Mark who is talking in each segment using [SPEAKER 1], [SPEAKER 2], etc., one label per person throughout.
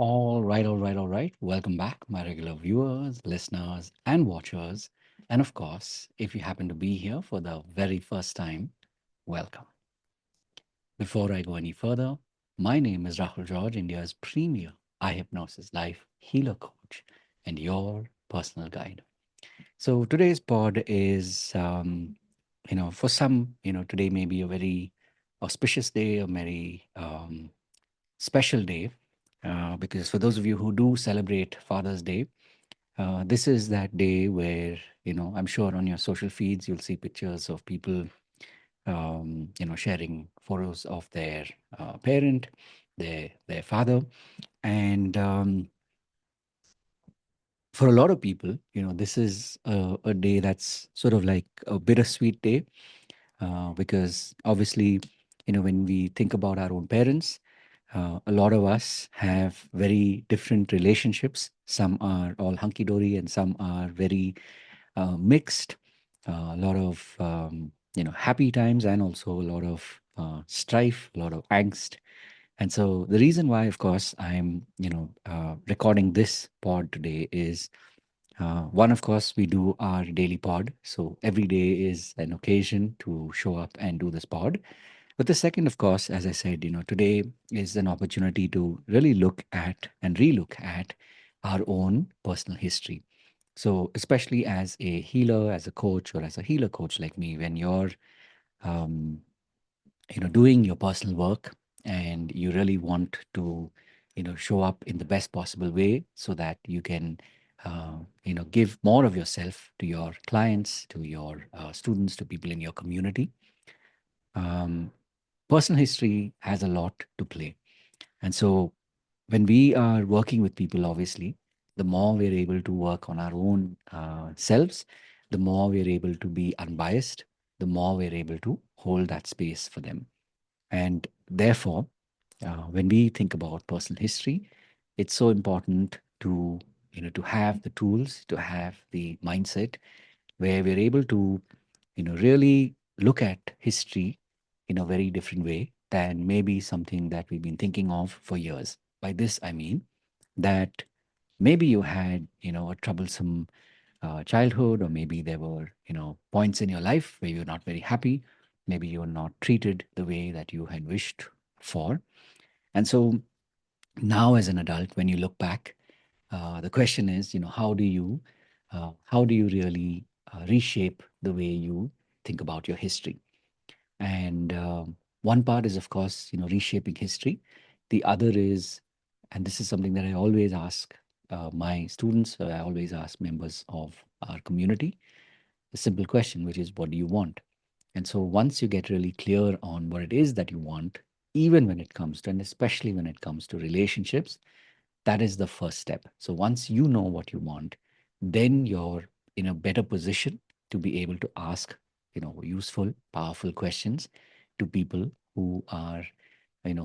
[SPEAKER 1] All right. Welcome back, my regular viewers, listeners, and watchers. And of course, if you happen to be here for the very first time, welcome. Before I go any further, my name is Rahul George, India's premier eye hypnosis life healer coach, and your personal guide. So today's pod is, for some, today may be a very auspicious day, a very special day, because for those of you who do celebrate Father's Day, this is that day where, I'm sure on your social feeds you'll see pictures of people, sharing photos of their parent, their father, and for a lot of people, this is a day that's sort of like a bittersweet day, because obviously, when we think about our own parents, a lot of us have very different relationships. Some are all hunky dory, and some are very mixed. A lot of happy times, and also a lot of strife, a lot of angst. And so the reason why, of course, I'm recording this pod today is one, of course, we do our daily pod. So every day is an occasion to show up and do this pod. But the second, of course, as I said, today is an opportunity to really look at and relook at our own personal history. So, especially as a healer, as a coach, or as a healer coach like me, when you're um, doing your personal work and you really want to show up in the best possible way so that you can give more of yourself to your clients, to your students, to people in your community. um, Personal history has a lot to play. And so when we are working with people, obviously, the more we're able to work on our own selves, the more we're able to be unbiased, the more we're able to hold that space for them. And therefore, when we think about personal history, it's so important to to have the tools, to have the mindset where we're able to really look at history in a very different way than maybe something that we've been thinking of for years. By this, I mean that maybe you had a troublesome childhood, or maybe there were points in your life where you're not very happy, maybe you're not treated the way that you had wished for. And so now as an adult, when you look back, the question is, how do you really reshape the way you think about your history? And one part is, of course, reshaping history. The other is, and this is something that I always ask my students, I always ask members of our community, a simple question, which is, what do you want? And so once you get really clear on what it is that you want, even when it comes to, and especially when it comes to relationships, that is the first step. So once you know what you want, then you're in a better position to be able to ask, useful, powerful questions to people who are,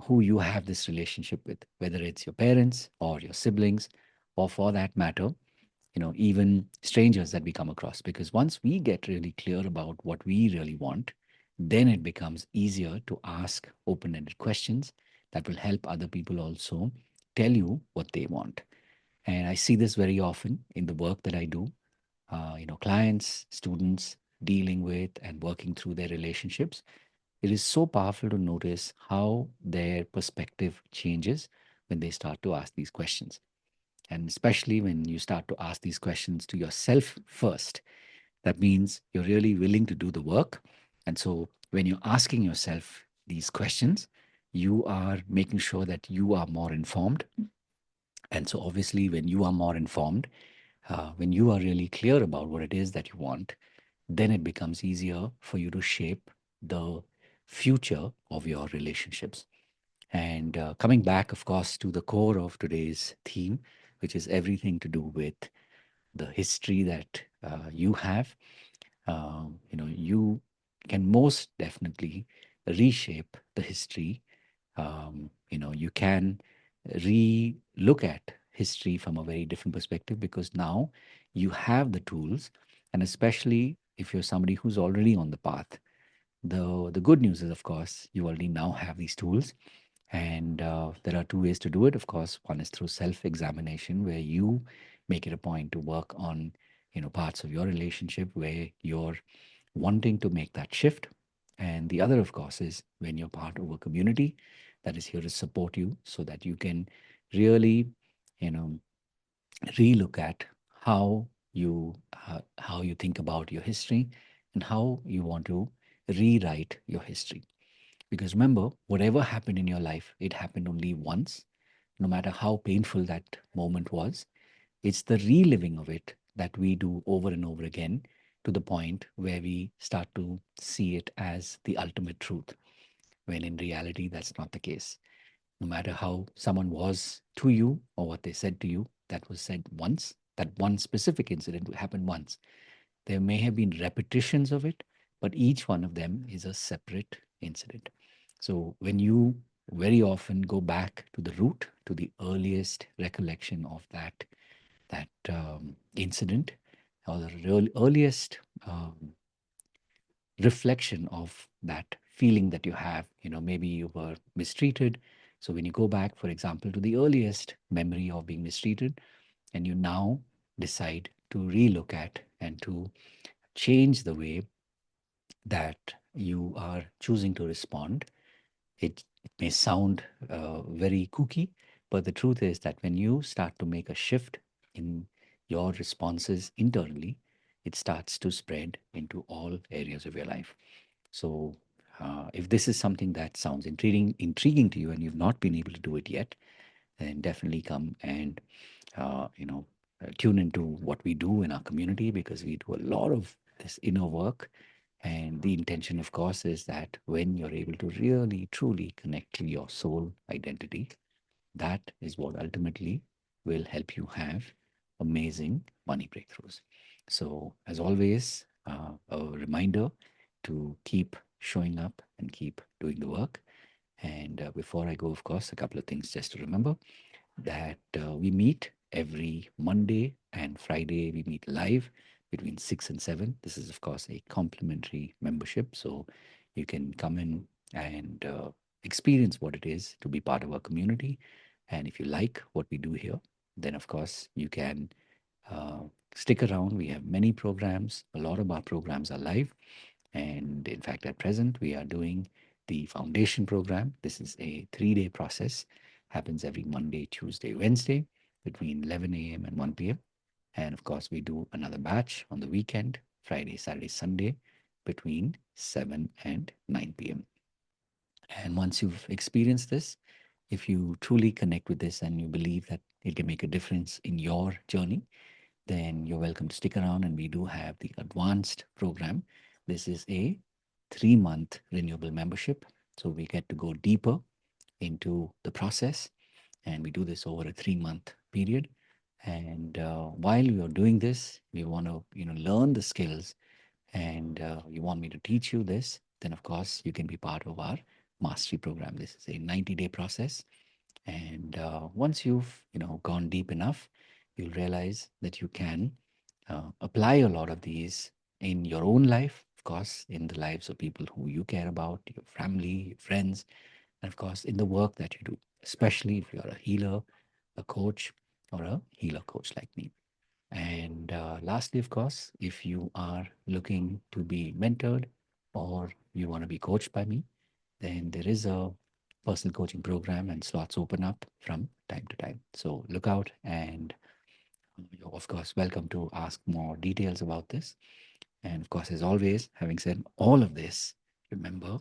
[SPEAKER 1] who you have this relationship with, whether it's your parents or your siblings, or for that matter, even strangers that we come across. Because once we get really clear about what we really want, then it becomes easier to ask open ended questions that will help other people also tell you what they want. And I see this very often in the work that I do. Clients, students dealing with and working through their relationships. It is so powerful to notice how their perspective changes when they start to ask these questions. And especially when you start to ask these questions to yourself first, that means you're really willing to do the work. And so when you're asking yourself these questions, you are making sure that you are more informed. And so obviously, when you are more informed, when you are really clear about what it is that you want, then it becomes easier for you to shape the future of your relationships. And coming back, of course, to the core of today's theme, which is everything to do with the history that you have, you can most definitely reshape the history. You can re-look at history from a very different perspective, because now you have the tools, and especially if you're somebody who's already on the path, the good news is, of course, you already now have these tools. And there are two ways to do it. Of course, one is through self-examination, where you make it a point to work on, parts of your relationship where you're wanting to make that shift. And the other, of course, is when you're part of a community that is here to support you, so that you can really, you know, relook at how you think about your history and how you want to rewrite your history. Because remember, whatever happened in your life, it happened only once, no matter how painful that moment was. It's the reliving of it that we do over and over again, to the point where we start to see it as the ultimate truth, when in reality, that's not the case. No matter how someone was to you or what they said to you, that was said once, that one specific incident happened once. There may have been repetitions of it, but each one of them is a separate incident. So when you very often go back to the root, to the earliest recollection of that incident, or the real earliest reflection of that feeling that you have, maybe you were mistreated. So when you go back, for example, to the earliest memory of being mistreated, and you now decide to relook at and to change the way that you are choosing to respond. It may sound very kooky, but the truth is that when you start to make a shift in your responses internally, it starts to spread into all areas of your life. So, if this is something that sounds intriguing to you, and you've not been able to do it yet, then definitely come and uh, you know tune into what we do in our community, because we do a lot of this inner work. And the intention, of course, is that when you're able to really truly connect to your soul identity, that is what ultimately will help you have amazing money breakthroughs. So, as always, a reminder to keep showing up and keep doing the work. And before I go, of course, a couple of things just to remember: that we meet every Monday and Friday. We meet live between 6 and 7. This is, of course, a complimentary membership. So you can come in and experience what it is to be part of our community. And if you like what we do here, then, of course, you can uh, stick around. We have many programs. A lot of our programs are live. And in fact, at present, we are doing the foundation program. This is a 3 day process, happens every Monday, Tuesday, Wednesday between 11 a.m. and 1 p.m. And of course, we do another batch on the weekend, Friday, Saturday, Sunday, between 7 and 9 p.m. And once you've experienced this, if you truly connect with this and you believe that it can make a difference in your journey, then you're welcome to stick around. And we do have the advanced program. This is a 3 month renewable membership. So we get to go deeper into the process, and we do this over a 3 month period. And while we are doing this, we want to learn the skills, and you want me to teach you this, then of course you can be part of our mastery program. This is a 90-day process, and once you've gone deep enough, you'll realize that you can apply a lot of these in your own life, of course, in the lives of people who you care about, your family, your friends, and of course in the work that you do, especially if you're a healer, a coach, or a healer coach like me. And lastly, of course, if you are looking to be mentored or you want to be coached by me, then there is a personal coaching program, and slots open up from time to time. So look out, and you're, of course, welcome to ask more details about this. And of course, as always, having said all of this, remember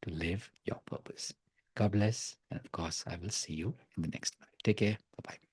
[SPEAKER 1] to live your purpose. God bless. And of course, I will see you in the next one. Take care. Bye bye.